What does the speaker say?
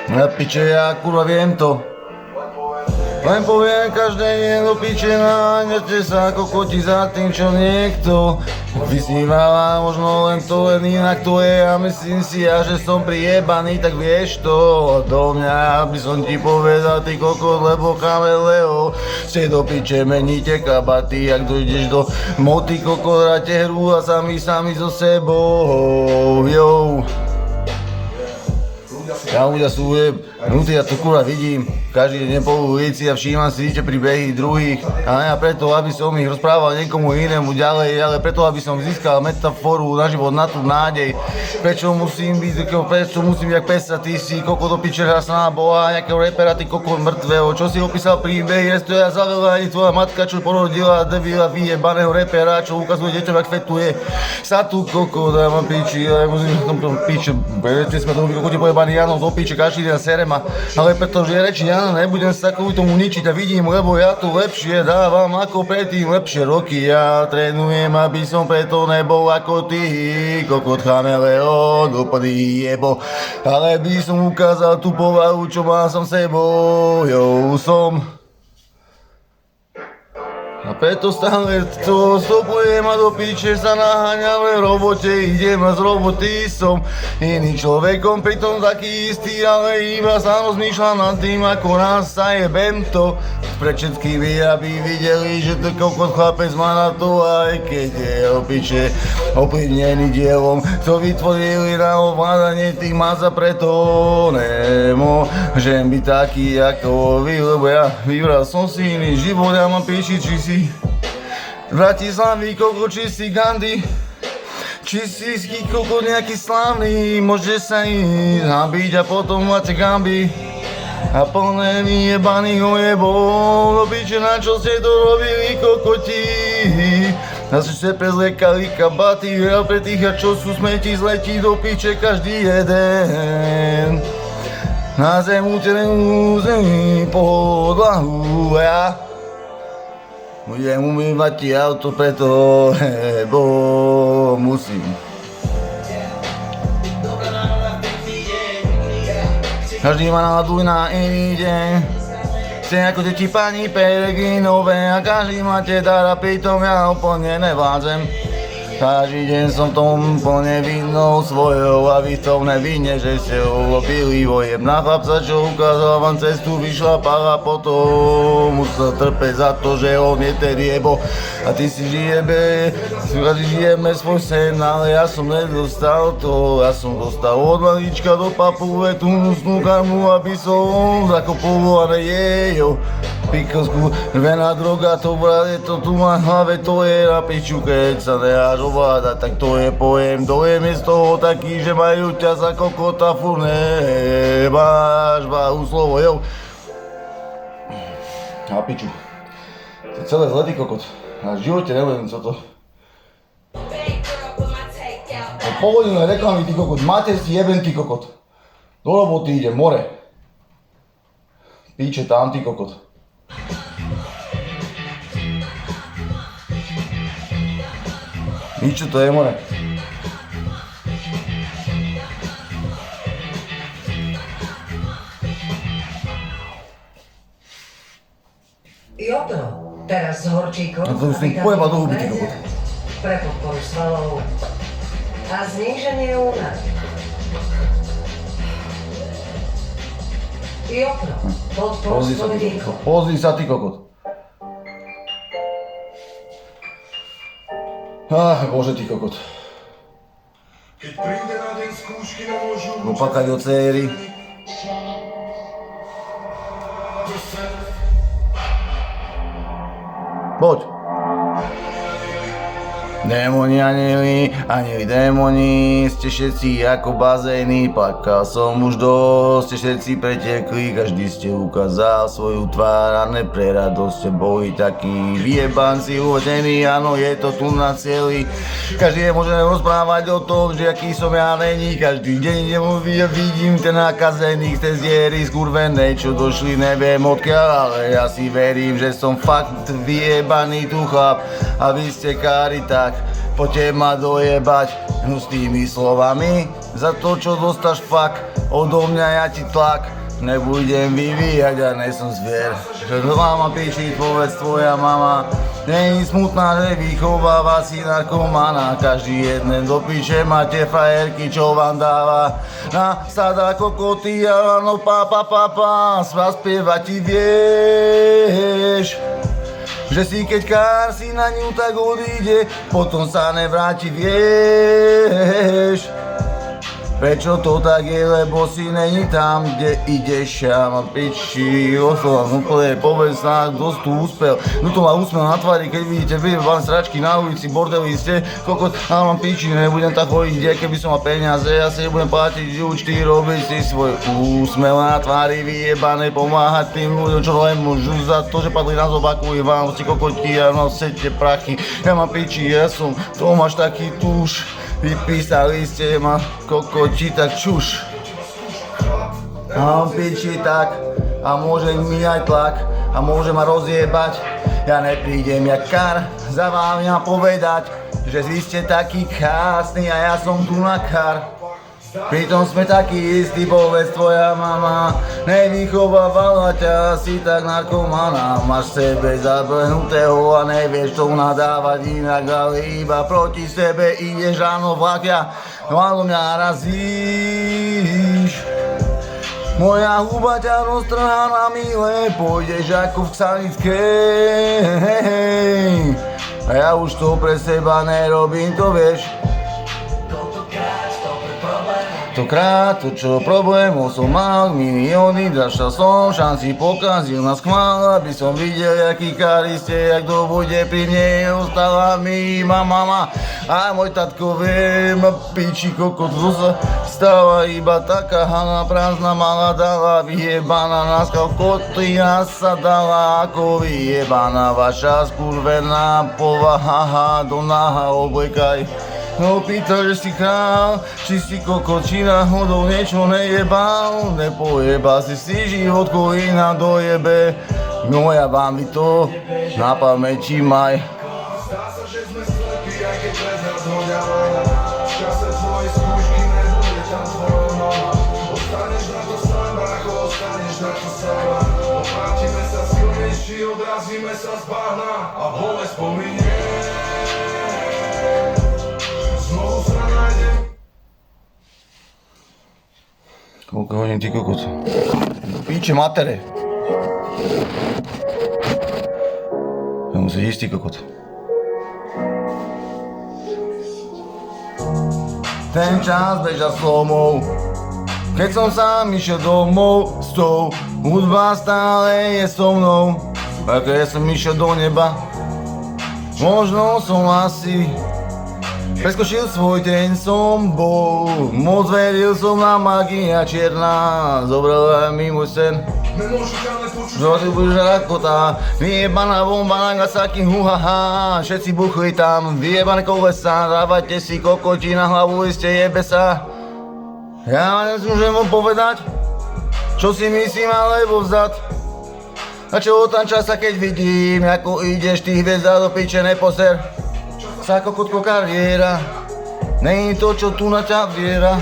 Na piče, ja kurva viem to. Len poviem každé nie do piče, naháňate sa ako koti za tým, čo niekto vysnívala, možno len to, len inak to je a myslím si ja, že som priebaný, tak vieš to do mňa, aby som ti povedal ty kokot, lebo kameleo ste do piče, meníte kabaty, ak dojdeš do moty kokot, hráte hru a sami so sebou, jo. Ja ľudia sú hnutí, ja to kurva vidím, každý deň po ulici a všímam si príbehy druhých a ne preto, aby som ich rozprával niekomu inému ďalej, ale preto, aby som získal metaforu na život, na tú nádej. Prečo musím byť jak pesa, ty si koko do piče hrasná boha, nejakého repera, ty koko mŕtvého, čo si opísal príbehy, nestoja za veľa ani tvoja matka, čo porodila debila vyjebaného repera, čo ukazuje deťom, jak fetuje. Sa tu koko, dávam piči, ale musím v tomto piče, berete sme tomu kokoti pojebaný Janov do piče, každý deň serema, ale pretože je reči Jana, nebudem sa kvôli tomu ničiť a vidím, lebo ja tu lepšie dávam ako predtým, lepšie roky ja trénujem, aby som preto nebol ako ty, kokot chameleon, úplný jebo, ale by som ukázal tú povahu, čo mám som sebou, jo, som. A preto stále to stopujem a do piče sa naháňam, v robote idem a z roboty som iným človekom, pritom taký istý, ale iba sa rozmýšľam nad tým, ako nás sa jebem to pred všetkými, aby videli, že to kokot chlapec má na to, aj keď je o piče ovplyvnený dielom, to vytvorili na ovládanie tých masa, preto nemôžem byť taký ako vy, lebo ja vybral som si iný život, ja mám piči, či si Bratislavy, koko, či si Gandhi, či si koko nejaký slávny, môže sa ísť nabiť a potom máte gamby a plné vyjebaných ojebov, do piče, na čo ste to robili, kokoti, na čo ste prezliekali kabaty, a pre tých, a čo sú smeti, zletí do piče každý jeden. Na zemu terénu zemi podlahu a ja budem umývať ti auto preto, lebo musím. Každý má náladu na iný deň, ste ako deti pani Peregrinové a každý máte dar a pritom ja úplne nevládzem. Každý deň som tom plne vinnou svojou a vy v tom nevinne, že ste ulopili vojebná chlapca, čo ukázal vám cestu, vyšlapal a potom musel trpeť za to, že on je ten jebo a ty si žijeme svoj sen, ale ja som nedostal to, ja som dostal od malička do papule tú hnusnú karmu, aby som zakopol a nejejo. Pikosku, rvená droga, to brade, to tu má hlave, to je na piču, keď sa nedáš ovládať, tak to je pojem, dojem je z toho taký, že majú ťa za kokota, furt nemáš váhu slovo, jo. Na piču, to je celé zletý kokot, a v živote neviem, co to. Povodilné reklamy, ty kokot, máte si jeben, ty kokot. Do roboty ide, more. Píče tam, ty kokot. Nič, čo to je, more? Jotro, teraz s horčíkom. No to už som pojebal do huby, ty kokot. Pre podporu svalov a zníženie únavy. Jotro, podpor svoj výkon. Pozri sa, ty kokot. Bože, ty kokot. Keď príde na deň skúšky, nemôžu Opakať o céry. Poď. Démoni, anieli, démoni, ste všetci ako bazény, plakal som už dosť, ste všetci pretekli, každý ste ukázal svoju tvár a ne pre radosť ste boli takí vyjebanci, uvedení, áno, je to tu na celý. Každý môže rozprávať o tom, že aký som ja není, každý deň vidím ten nakazený, cez diery skurvené, čo došli, neviem odkiaľ, ale ja si verím, že som fakt vyjebaný tu chlap a vy ste kári tak. poďte ma dojebať hnustými slovami. Za to, čo dostáš fakt, odo mňa ja ti tlak nebudem vyvíjať, ja nesom zvier. Že mama píči, povedz tvoja mama, není smutná, že vychováva si narkomana. Každý jeden do piče máte frajerky, čo vám dáva na sada kokoty a no pa, spieva ti vieš. Že si keď kár si na ňu tak odíde, potom sa nevráti, vieš. Prečo to tak je, lebo si není tam, kde ideš, ja mám piči, oslovám úplne, povedz sa, kto tu úspel. No to má úsmev na tvári, keď vidíte vám sračky na ulici, bordeli ste, kokot, a mám piči, nebudem tak chodiť, kde keby som mal peniaze, ja si nebudem platiť účty, robiť si svoj úsmev na tvári, vyjebané, pomáhať tým ľuďom, čo len môžu za to, že padli na zobaku, vám ste kokoti a nosete prachy, ja mám piči, ja som Tomáš taký tuš. Vypísali ste ma kokoti, tak čuš. A piči tak, a môže mi aj tlak, a môže ma rozjebať. Ja neprídem jak kar, za vám ja povedať, že vy ste taký krásny a ja som tu na kar. Pritom sme takí istí, povedz tvoja mama, nevychovávala ťa asi tak narkomana. Máš sebe zabrhnutého a nevieš to nadávať inak, ale iba proti sebe ideš ráno vlak, ja malo mňa razíš. Moja huba ťa roztrhá na mile, pôjdeš ako v Xanickej. A ja už to pre seba nerobím, to vieš. Tokrát, to čo problémov som mal, milióny, dražal som, šanci pokazil na schvál, aby som videl, jaký kári ste, jak to bude pri mne, ostala mi iba mama a môj tatko vie, ma piči kokot, to sa stáva iba taká hana prázdna, mala dala vyjebaná, na skav kotlina sa dala, ako vyjebaná, vaša skurvená povaha, do náha oblekaj. No pýta, že si král, či si kokot, či náhodou niečo nejebal, nepojebal si život, ko iná dojebe, no ja vám by to na pamäti maj. Zdá sa, že sme slepí, aj keď bez nás hodia vojna. V čase tvojej skúšky nebude tam tvojou noha. Ostaneš na to sám, brácho, ostaneš na to sama. Obrátime sa silnejší, odrazíme sa z bahna a bolesť pominie. Znovu sa nájdem. Koľko hodín ty kokot? Píče matere. Ja musíš ísť ty kokot. Ten čas beža slomou, keď som sám išiel domov s tou, hudba stále je so mnou, a keď som išiel do neba, možno som asi preskočil svoj deň, som bol, moc veril som na magia čierna, zobrala mi môj sen. Že budeš rakota, vyjebaná bomba na Nagasaki, huhaha, všetci buchli tam, vyjebané kolesa, dávajte si kokoti na hlavu, iste jebe sa. Ja nemôžem mu povedať, čo si myslím alebo vzad. A čo otanča sa keď vidím, ako ideš ty hviezda do piče, neposer. Sa kokotko kariéra, není to čo tu na ťa viera.